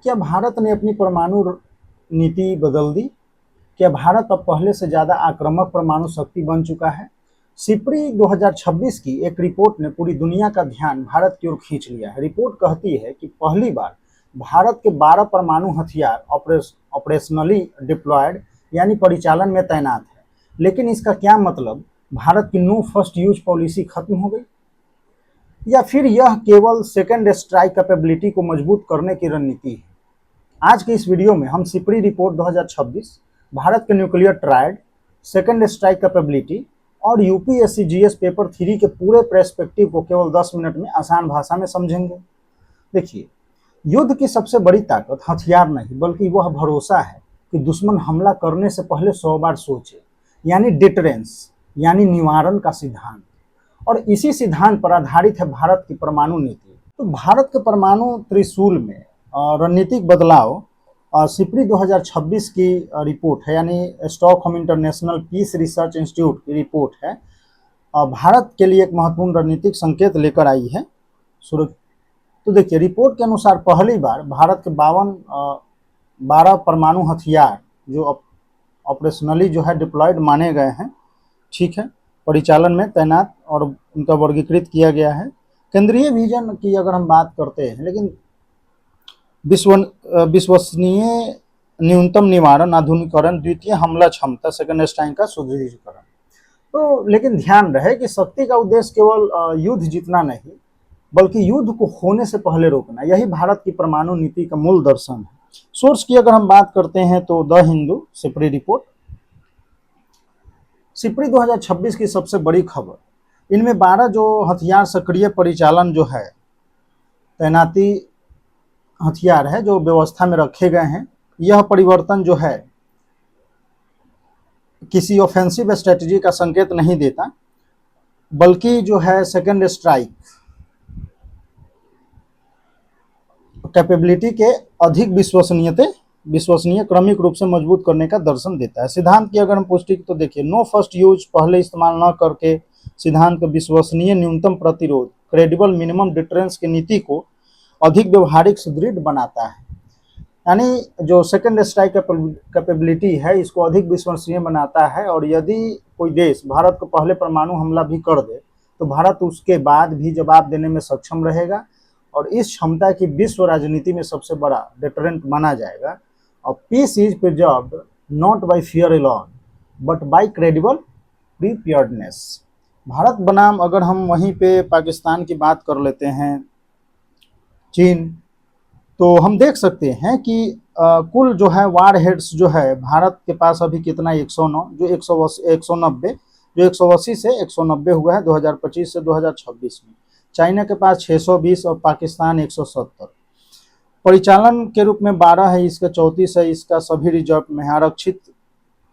क्या भारत ने अपनी परमाणु नीति बदल दी? क्या भारत अब पहले से ज़्यादा आक्रामक परमाणु शक्ति बन चुका है? सिपरी 2026 की एक रिपोर्ट ने पूरी दुनिया का ध्यान भारत की ओर खींच लिया है। रिपोर्ट कहती है कि पहली बार भारत के 12 परमाणु हथियार ऑपरेशनली डिप्लॉयड यानी परिचालन में तैनात है। लेकिन इसका क्या मतलब? भारत की नो फर्स्ट यूज पॉलिसी खत्म हो गई, या फिर यह केवल सेकेंड स्ट्राइक कैपेबिलिटी को मजबूत करने की रणनीति है? आज के इस वीडियो में हम सिपरी रिपोर्ट 2026, भारत के nuclear triad, second strike capability और यूपीएससी जीएस पेपर 3 के पूरे पर्सपेक्टिव को केवल 10 मिनट में आसान भाषा में समझेंगे। देखिए, युद्ध की सबसे बड़ी ताकत हथियार नहीं बल्कि वह भरोसा है कि दुश्मन हमला करने से पहले 100 बार सोचे, यानी डिटरेंस यानी निवारण का सिद्धांत। और इसी सिद्धांत पर आधारित है भारत की परमाणु नीति। तो भारत के परमाणु त्रिशूल में रणनीतिक बदलाव सिपरी 2026 की रिपोर्ट है, यानी Stockholm International Peace Research Institute की रिपोर्ट है। भारत के लिए एक महत्वपूर्ण रणनीतिक संकेत लेकर आई है। तो देखिए, रिपोर्ट के अनुसार पहली बार भारत के 12 परमाणु हथियार जो ऑपरेशनली जो है डिप्लॉयड माने गए हैं, ठीक है, परिचालन में तैनात, और उनका वर्गीकृत किया गया है। केंद्रीय विजन की अगर हम बात करते हैं, लेकिन विश्वसनीय न्यूनतम निवारण, आधुनिकीकरण, द्वितीय हमला क्षमता, सेकेंड स्ट्राइक का सुदृढ़ीकरण। तो लेकिन ध्यान रहे कि शक्ति का उद्देश्य केवल युद्ध जीतना नहीं बल्कि युद्ध को होने से पहले रोकना। यही भारत की परमाणु नीति का मूल दर्शन है। सोर्स की अगर हम बात करते हैं तो द हिंदू, सिपरी रिपोर्ट, सिपरी 2026 की सबसे बड़ी खबर, इनमें 12 जो हथियार सक्रिय परिचालन जो है, तैनाती हथियार है जो व्यवस्था में रखे गए हैं। यह परिवर्तन जो है किसी ऑफेंसिव स्ट्रेटजी का संकेत नहीं देता, बल्कि जो है सेकेंड स्ट्राइक कैपेबिलिटी के अधिक विश्वसनीय क्रमिक रूप से मजबूत करने का दर्शन देता है। सिद्धांत की अगर हम पुष्टि तो देखिए, नो फर्स्ट यूज पहले इस्तेमाल न करके सिद्धांत का विश्वसनीय न्यूनतम प्रतिरोध, क्रेडिबल मिनिमम डिटरेंस की नीति को अधिक व्यवहारिक सुदृढ़ बनाता है। यानी जो सेकेंड स्ट्राइक कैपेबिलिटी है इसको अधिक विश्वसनीय बनाता है, और यदि कोई देश भारत को पहले परमाणु हमला भी कर दे तो भारत उसके बाद भी जवाब देने में सक्षम रहेगा, और इस क्षमता की विश्व राजनीति में सबसे बड़ा डिटरेंट माना जाएगा। और peace is preserved not by fear alone but by credible preparedness. Bharat बनाम अगर हम वहीं पे पाकिस्तान की बात कर लेते हैं, चीन, तो हम देख सकते हैं कि कुल जो है वार हेड्स जो है भारत के पास अभी कितना, 109, जो 190 जो 180 से 190 हुआ है 2025 से 2026 में। चाइना के पास 620 और पाकिस्तान 170। परिचालन के रूप में 12 है, इसका 34 है, इसका सभी रिजर्व में आरक्षित।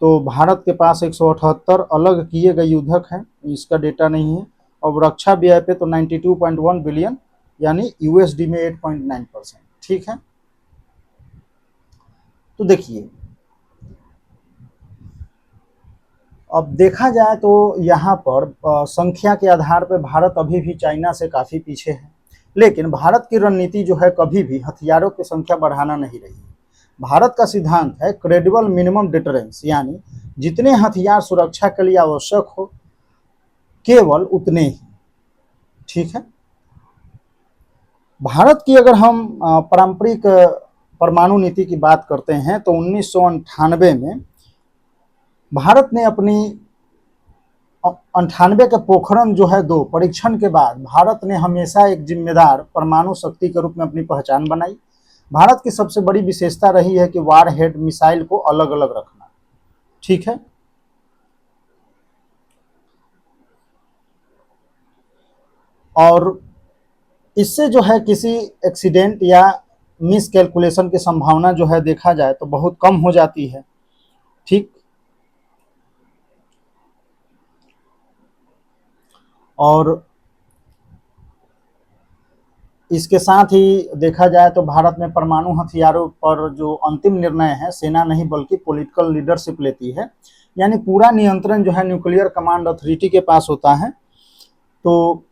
तो भारत के पास 178 अलग किए गए युद्धक हैं, इसका डेटा नहीं है। और रक्षा व्यय पे तो 92.1 बिलियन यानी यूएसडी में 8.9%, ठीक है। तो देखिए, अब देखा जाए तो यहाँ पर संख्या के आधार पर भारत अभी भी चाइना से काफ़ी पीछे है, लेकिन भारत की रणनीति जो है कभी भी हथियारों की संख्या बढ़ाना नहीं रही है। भारत का सिद्धांत है क्रेडिबल मिनिमम डिटरेंस, यानी जितने हथियार सुरक्षा के लिए आवश्यक हो केवल उतने ही, ठीक है। भारत की अगर हम पारंपरिक परमाणु नीति की बात करते हैं तो 1998 में भारत ने अपनी 98 के पोखरण जो है 2 परीक्षण के बाद भारत ने हमेशा एक जिम्मेदार परमाणु शक्ति के रूप में अपनी पहचान बनाई। भारत की सबसे बड़ी विशेषता रही है कि वार हेड मिसाइल को अलग अलग रखना, ठीक है। और इससे जो है किसी एक्सीडेंट या मिस कैलकुलेशन की संभावना जो है देखा जाए तो बहुत कम हो जाती है, ठीक। और इसके साथ ही देखा जाए तो भारत में परमाणु हथियारों पर जो अंतिम निर्णय है सेना नहीं बल्कि पॉलिटिकल लीडरशिप लेती है, यानी पूरा नियंत्रण जो है न्यूक्लियर कमांड अथॉरिटी के पास होता है। तो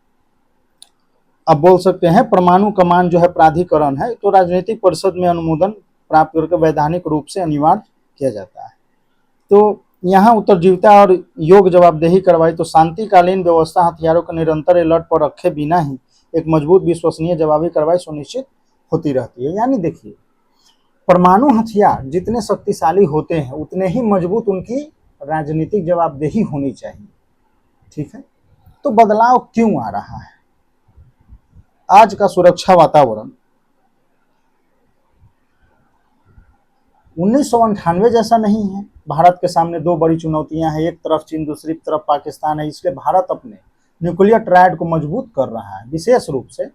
अब बोल सकते हैं परमाणु कमान जो है प्राधिकरण है, तो राजनीतिक परिषद में अनुमोदन प्राप्त करके वैधानिक रूप से अनिवार्य किया जाता है। तो यहाँ उत्तरजीविता और योग्य जवाबदेही करवाई, तो शांतिकालीन व्यवस्था हथियारों को निरंतर अलर्ट पर रखे बिना ही एक मजबूत विश्वसनीय जवाबी कार्रवाई सुनिश्चित होती रहती है। यानी देखिए, परमाणु हथियार जितने शक्तिशाली होते हैं उतने ही मजबूत उनकी राजनीतिक जवाबदेही होनी चाहिए। ठीक है, तो बदलाव क्यों आ रहा है? आज का सुरक्षा वातावरण 1998 जैसा नहीं है। भारत के सामने दो बड़ी चुनौतियां हैं, एक तरफ चीन, दूसरी तरफ पाकिस्तान है। इसलिए भारत अपने न्यूक्लियर ट्रायड को मजबूत कर रहा है। विशेष रूप से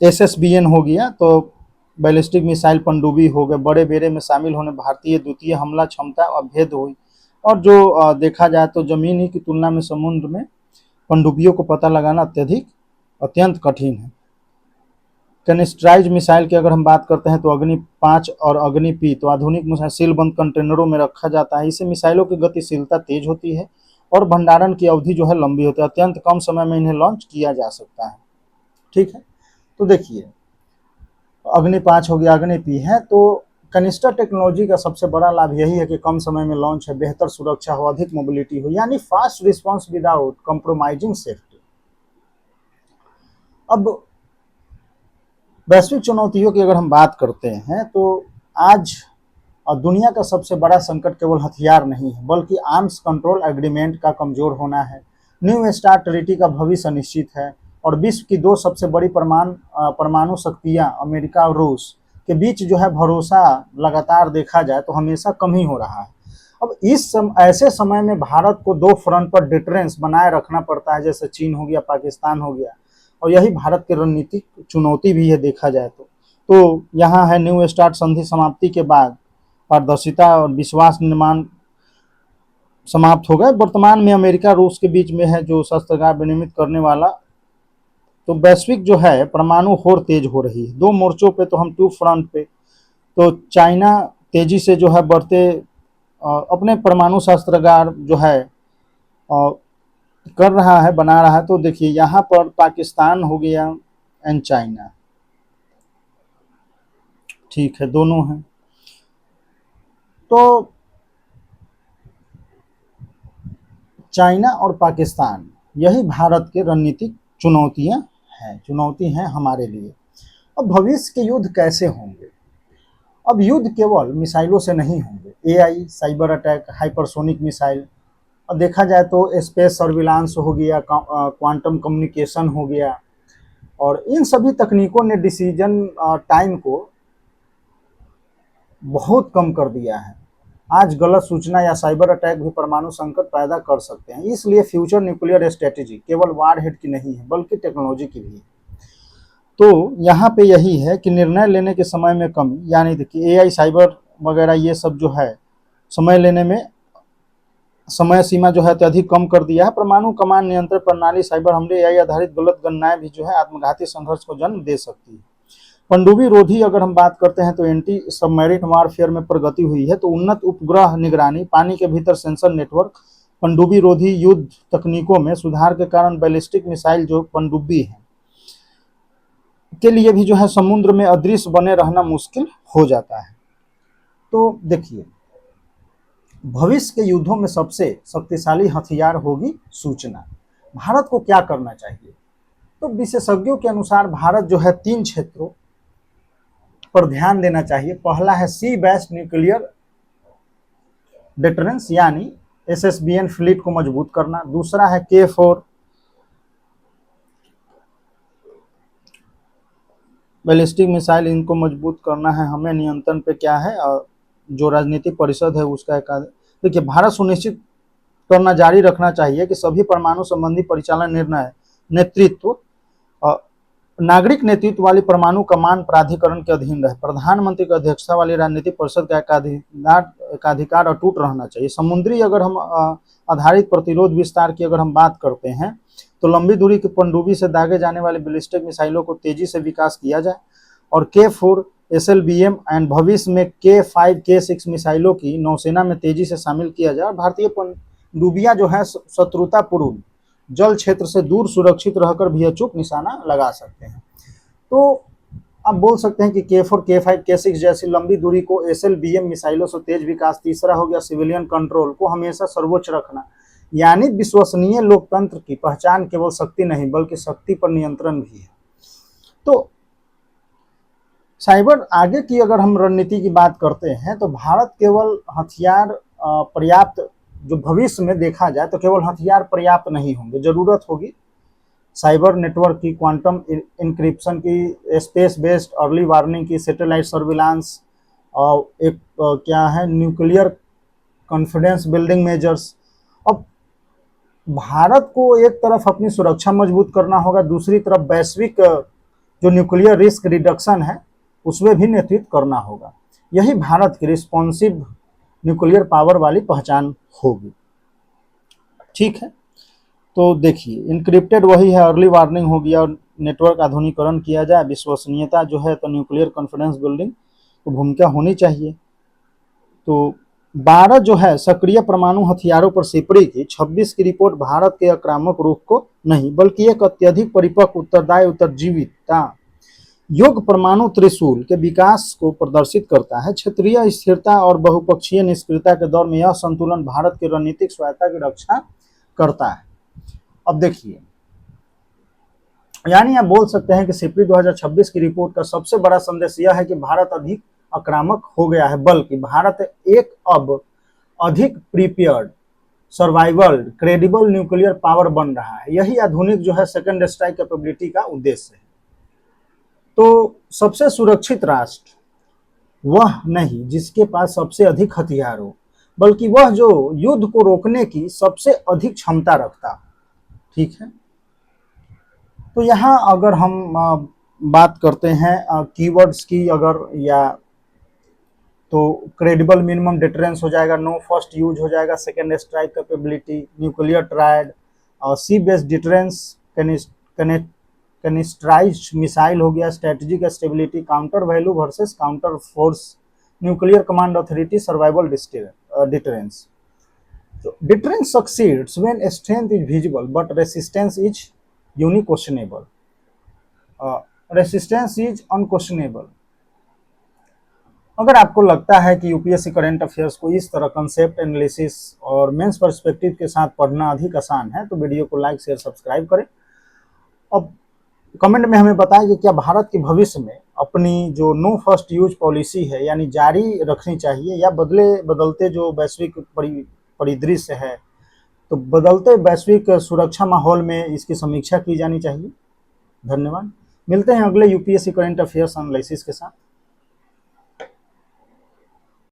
SSBN हो गया, तो बैलिस्टिक मिसाइल पनडुब्बी हो गए, बड़े बेड़े में शामिल होने भारतीय द्वितीय हमला क्षमता अभेद हुई। और जो देखा जाए तो जमीनी की तुलना में समुद्र में पनडुब्बियों को पता लगाना अत्यंत कठिन है। कैनिस्ट्राइज मिसाइल की अगर हम बात करते हैं तो अग्नि 5 और अग्नि P, तो आधुनिक मिसाइल सीलबंद कंटेनरों में रखा जाता है। इससे मिसाइलों की गतिशीलता तेज होती है और भंडारण की अवधि जो है लंबी होती है। अत्यंत कम समय में इन्हें लॉन्च किया जा सकता है। ठीक है, तो देखिए अग्नि 5 हो गया, अग्नि P है। तो कनिस्टर टेक्नोलॉजी का सबसे बड़ा लाभ यही है कि कम समय में लॉन्च है, बेहतर सुरक्षा हो, अधिक मोबिलिटी हो, यानी fast response without compromising safety. अब वैश्विक चुनौतियों की अगर हम बात करते हैं तो आज दुनिया का सबसे बड़ा संकट केवल हथियार नहीं है, बल्कि आर्म्स कंट्रोल एग्रीमेंट का कमजोर होना है। न्यू स्टार्ट ट्रीटी का भविष्य अनिश्चित है और विश्व की दो सबसे बड़ी परमाणु शक्तियां अमेरिका और रूस के बीच जो है भरोसा लगातार देखा जाए तो हमेशा कम ही हो रहा है। अब ऐसे समय में भारत को दो फ्रंट पर डिटरेंस बनाए रखना पड़ता है, जैसे चीन हो गया, पाकिस्तान हो गया, और यही भारत की रणनीतिक चुनौती भी है देखा जाए तो यहाँ है न्यू स्टार्ट संधि समाप्ति के बाद पारदर्शिता और विश्वास निर्माण समाप्त हो गए। वर्तमान में अमेरिका रूस के बीच में है जो शस्त्रागार विनिर्मित करने वाला। तो वैश्विक जो है परमाणु होड़ तेज हो रही है दो मोर्चों पे, तो हम टू फ्रंट पे। तो चाइना तेजी से जो है बढ़ते अपने परमाणु शस्त्रागार जो है कर रहा है, बना रहा है। तो देखिए यहाँ पर पाकिस्तान हो गया एंड चाइना, ठीक है, दोनों हैं। तो चाइना और पाकिस्तान यही भारत के रणनीतिक चुनौती हैं हमारे लिए। अब भविष्य के युद्ध कैसे होंगे? अब युद्ध केवल मिसाइलों से नहीं होंगे, AI, cyber attack, hypersonic missile, अब देखा जाए तो स्पेस सर्विलांस हो गया, क्वांटम कम्युनिकेशन हो गया, और इन सभी तकनीकों ने डिसीजन टाइम को बहुत कम कर दिया है। आज गलत सूचना या साइबर अटैक भी परमाणु संकट पैदा कर सकते हैं। इसलिए फ्यूचर न्यूक्लियर स्ट्रेटेजी केवल वारहेड की नहीं है बल्कि टेक्नोलॉजी की भी है। तो यहाँ पे यही है कि निर्णय लेने के समय में कमी, यानी देखिए AI, साइबर वगैरह ये सब जो है समय लेने में समय सीमा जो है अत्यधिक कम कर दिया है। परमाणु कमान नियंत्रण प्रणाली, साइबर हमले, AI आधारित गलत गणनाएं भी जो है आत्मघाती संघर्ष को जन्म दे सकती है। पनडुब्बी रोधी अगर हम बात करते हैं तो एंटी सबमरीन वारफेयर में प्रगति हुई है। तो उन्नत उपग्रह निगरानी, पानी के भीतर सेंसर नेटवर्क, पनडुब्बी रोधी युद्ध तकनीकों में सुधार के कारण बैलिस्टिक मिसाइल जो पनडुब्बी है के लिए भी जो है समुद्र में अदृश्य बने रहना मुश्किल हो जाता है। तो देखिए भविष्य के युद्धों में सबसे शक्तिशाली हथियार होगी सूचना। भारत को क्या करना चाहिए? तो विशेषज्ञों के अनुसार भारत जो है 3 क्षेत्रों पर ध्यान देना चाहिए। पहला है सी बेस्ड न्यूक्लियर डिटरेंस, यानी SSBN फ्लीट को मजबूत करना। दूसरा है K4 बैलिस्टिक मिसाइल, इनको मजबूत करना है हमें। नियंत्रण पे क्या है जो राजनीतिक परिषद है उसका एक देखिए, भारत सुनिश्चित करना जारी रखना चाहिए कि सभी परमाणु संबंधी परिचालन निर्णय नेतृत्व नागरिक नेतृत्व वाली परमाणु कमान प्राधिकरण के अधीन रहे। प्रधानमंत्री की अध्यक्षता वाली राजनीतिक परिषद का एकाधिकार अटूट रहना चाहिए। समुद्री अगर हम आधारित प्रतिरोध विस्तार की अगर हम बात करते हैं तो लंबी दूरी की पनडुब्बी से दागे जाने वाले बैलिस्टिक मिसाइलों को तेजी से विकास किया जाए और K4 SLBM एंड भविष्य में K5 K6 मिसाइलों की नौसेना में तेजी से शामिल किया जाए। और भारतीय पनडुब्बियां जो है शत्रुतापूर्व जल क्षेत्र से दूर सुरक्षित रहकर भी अचूक निशाना लगा सकते हैं। तो आप बोल सकते हैं कि K4, K5, K6 जैसी लंबी दूरी को SLBM मिसाइलों से तेज विकास। तीसरा हो गया सिविलियन कंट्रोल को हमेशा सर्वोच्च रखना, यानी विश्वसनीय लोकतंत्र की पहचान केवल शक्ति नहीं बल्कि शक्ति पर नियंत्रण भी है। तो साइबर आगे की अगर हम रणनीति की बात करते हैं तो भारत केवल हथियार पर्याप्त, जो भविष्य में देखा जाए तो केवल हथियार पर्याप्त नहीं होंगे, जरूरत होगी साइबर नेटवर्क की, क्वांटम इंक्रिप्शन की, स्पेस बेस्ड अर्ली वार्निंग की, सैटेलाइट सर्विलांस, और एक क्या है न्यूक्लियर कॉन्फिडेंस बिल्डिंग मेजर्स। अब भारत को एक तरफ अपनी सुरक्षा मजबूत करना होगा, दूसरी तरफ वैश्विक जो न्यूक्लियर रिस्क रिडक्शन है उसमें भी नेतृत्व करना होगा। यही भारत की रिस्पॉन्सिव न्यूक्लियर पावर वाली पहचान होगी। ठीक है, तो देखिए इनक्रिप्टेड वही है, अर्ली वार्निंग हो गया और नेटवर्क आधुनिकीकरण किया जाए, विश्वसनीयता जो है तो न्यूक्लियर कॉन्फिडेंस बिल्डिंग तो भूमिका होनी चाहिए। तो 12 जो है सक्रिय परमाणु हथियारों पर सिपड़ी की 26 की रिपोर्ट भारत के आक्रामक रुख को नहीं बल्कि एक अत्यधिक परिपक्व उत्तरदायी उत्तरजीविता योग्य परमाणु त्रिशूल के विकास को प्रदर्शित करता है। क्षेत्रीय स्थिरता और बहुपक्षीय निष्क्रियता के दौर में यह संतुलन भारत की रणनीतिक स्वायत्तता की रक्षा करता है। अब देखिए, यानी आप बोल सकते हैं कि सिपरी 2026 की रिपोर्ट का सबसे बड़ा संदेश यह है कि भारत अधिक आक्रामक हो गया है, बल्कि भारत एक अब अधिक prepared, survival, credible nuclear power बन रहा है। यही आधुनिक जो है सेकंड स्ट्राइक कैपेबिलिटी का उद्देश्य है। तो सबसे सुरक्षित राष्ट्र वह नहीं जिसके पास सबसे अधिक हथियार हो, बल्कि वह जो युद्ध को रोकने की सबसे अधिक क्षमता रखता। ठीक है, तो यहाँ अगर हम बात करते हैं कीवर्ड्स की अगर, या तो क्रेडिबल मिनिमम डिटरेंस हो जाएगा, नो फर्स्ट यूज हो जाएगा, second strike capability, nuclear triad, sea based deterrence, canisterised missile हो गया, strategic stability, counter value versus counter force, nuclear command authority, survival deterrence. So deterrence succeeds when strength is visible but resistance is unquestionable. Resistance is unquestionable. अगर आपको लगता है कि UPSC current affairs को इस तरह कंसेप्ट एनालिसिस और mains perspective के साथ पढ़ना अधिक आसान है तो वीडियो को लाइक शेयर सब्सक्राइब करें। अब कमेंट में हमें बताएं कि क्या भारत के भविष्य में अपनी जो नो फर्स्ट यूज पॉलिसी है यानी जारी रखनी चाहिए या बदलते जो वैश्विक परिदृश्य है, तो बदलते वैश्विक सुरक्षा माहौल में इसकी समीक्षा की जानी चाहिए। धन्यवाद, मिलते हैं अगले यूपीएससी करंट अफेयर्स एनालिसिस के साथ।